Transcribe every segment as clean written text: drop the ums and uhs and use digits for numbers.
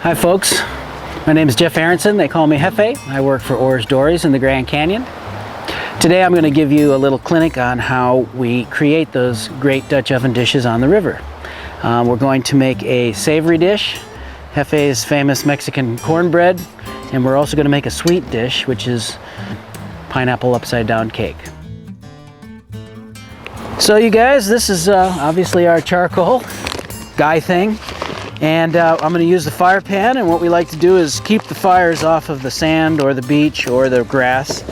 Hi folks, my name is Jeff Aronson. They call me Hefe. I work for OARS Dories in the Grand Canyon. Today I'm going to give you a little clinic on how we create those great Dutch oven dishes on the river. We're going to make a savory dish, Hefe's famous Mexican cornbread, and we're also going to make a sweet dish, which is pineapple upside down cake. So you guys, this is obviously our charcoal guy thing. And I'm going to use the fire pan, and what we like to do is keep the fires off of the sand or the beach or the grass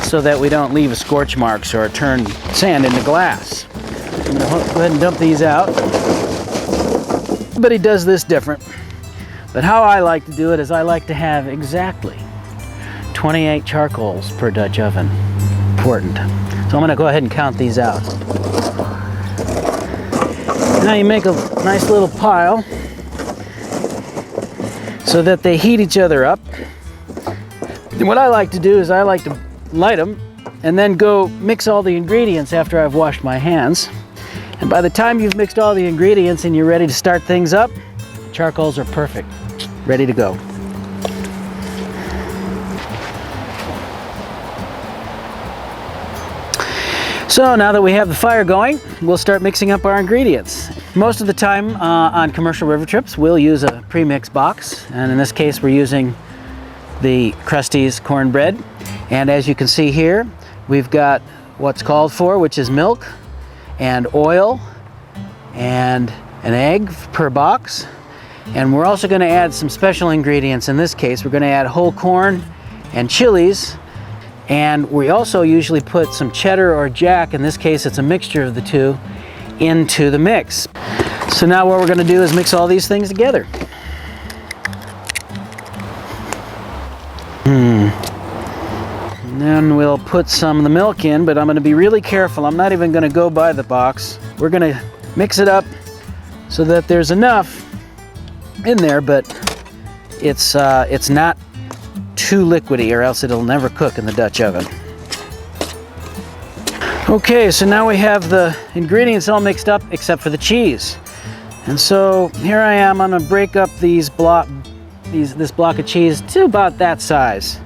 so that we don't leave scorch marks or turn sand into glass. I'm going to go ahead and dump these out. Everybody does this different, but how I like to do it is I like to have exactly 28 charcoals per Dutch oven. Important. So I'm going to go ahead and count these out. Now you make a nice little pile so that they heat each other up. And what I like to do is I like to light them and then go mix all the ingredients after I've washed my hands. And by the time you've mixed all the ingredients and you're ready to start things up, charcoals are perfect, ready to go. So now that we have the fire going, we'll start mixing up our ingredients. Most of the time on commercial river trips, we'll use a pre-mix box, and in this case we're using the Krusty's cornbread. And as you can see here, we've got what's called for, which is milk and oil and an egg per box. And we're also going to add some special ingredients. In this case, we're going to add whole corn and chilies. And we also usually put some cheddar or jack, in this case it's a mixture of the two, into the mix. So now what we're going to do is mix all these things together. And then we'll put some of the milk in, but I'm going to be really careful. I'm not even going to go by the box. We're going to mix it up so that there's enough in there, but it's not too liquidy, or else it'll never cook in the Dutch oven. Okay, so now we have the ingredients all mixed up except for the cheese. And so here I am, I'm going to break up this block of cheese to about that size.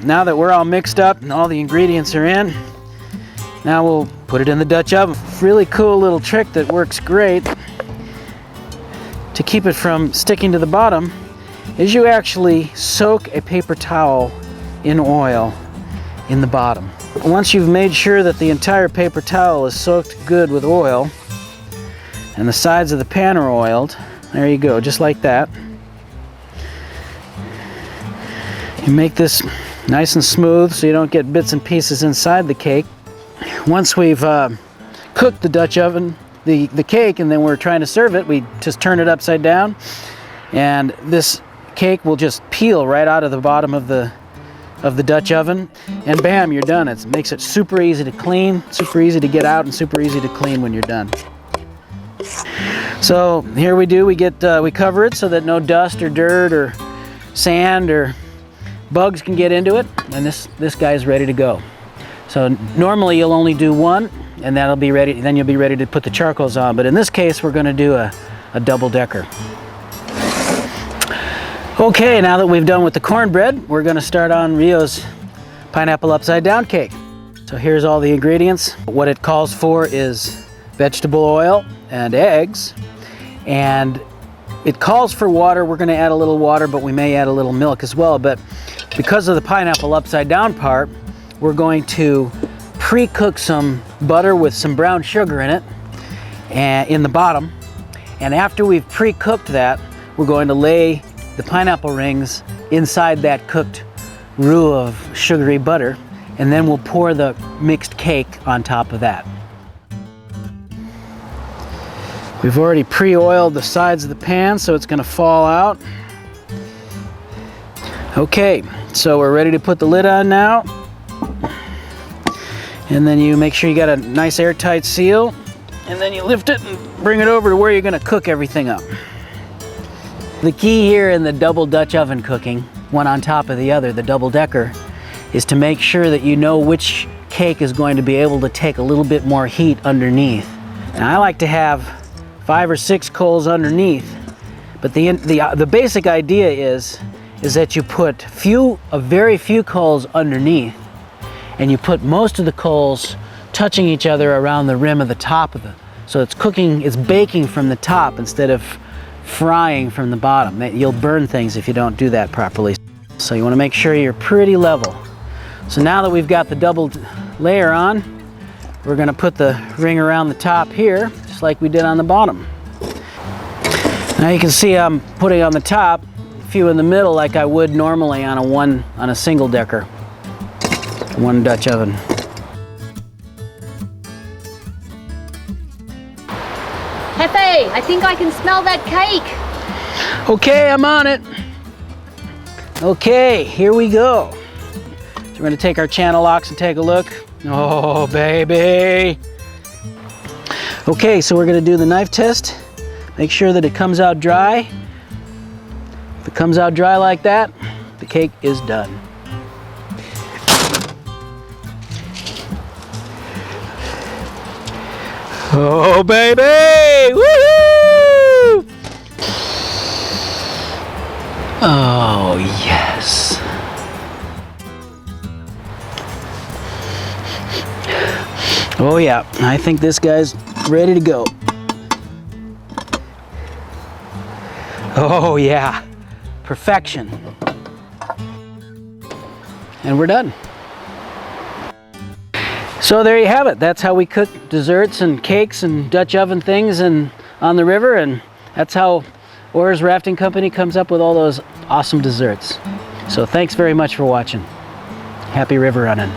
Now that we're all mixed up and all the ingredients are in, now we'll put it in the Dutch oven. Really cool little trick that works great to keep it from sticking to the bottom is you actually soak a paper towel in oil in the bottom. Once you've made sure that the entire paper towel is soaked good with oil and the sides of the pan are oiled, there you go, just like that. You make this nice and smooth so you don't get bits and pieces inside the cake. Once we've cooked the Dutch oven, the cake, and then we're trying to serve it, we just turn it upside down, and this cake will just peel right out of the bottom of the Dutch oven, and bam, you're done. It makes it super easy to clean, super easy to get out, and super easy to clean when you're done. So here we cover it so that no dust or dirt or sand or bugs can get into it, and this guy's ready to go. So normally you'll only do one, and that'll be ready. Then you'll be ready to put the charcoals on. But in this case, we're going to do a double-decker. Okay, now that we've done with the cornbread, we're going to start on Rio's pineapple upside down cake. So here's all the ingredients. What it calls for is vegetable oil and eggs, and it calls for water. We're going to add a little water, but we may add a little milk as well. But because of the pineapple upside down part, we're going to pre-cook some butter with some brown sugar in it in the bottom. And after we've pre-cooked that, we're going to lay the pineapple rings inside that cooked roux of sugary butter, and then we'll pour the mixed cake on top of that. We've already pre-oiled the sides of the pan, so it's going to fall out. Okay, so we're ready to put the lid on now. And then you make sure you got a nice airtight seal, and then you lift it and bring it over to where you're going to cook everything up. The key here in the double Dutch oven cooking, one on top of the other, the double decker, is to make sure that you know which cake is going to be able to take a little bit more heat underneath. Now I like to have 5 or 6 coals underneath But the basic idea is that you put very few coals underneath, and you put most of the coals touching each other around the rim of the top of so it's baking from the top instead of frying from the bottom. You'll burn things if you don't do that properly. So you want to make sure you're pretty level. So now that we've got the double layer on, we're going to put the ring around the top here, just like we did on the bottom. Now you can see I'm putting on the top, a few in the middle like I would normally on a single decker, one Dutch oven. Pepe, I think I can smell that cake. Okay, I'm on it. Okay, here we go. So we're going to take our channel locks and take a look. Oh, baby. Okay, so we're going to do the knife test. Make sure that it comes out dry. If it comes out dry like that, the cake is done. Oh, baby! Woohoo! Oh, yes. Oh, yeah. I think this guy's ready to go. Oh, yeah. Perfection. And we're done. So there you have it. That's how we cook desserts and cakes and Dutch oven things on the river, and that's how OARS Rafting Company comes up with all those awesome desserts. So thanks very much for watching. Happy river running.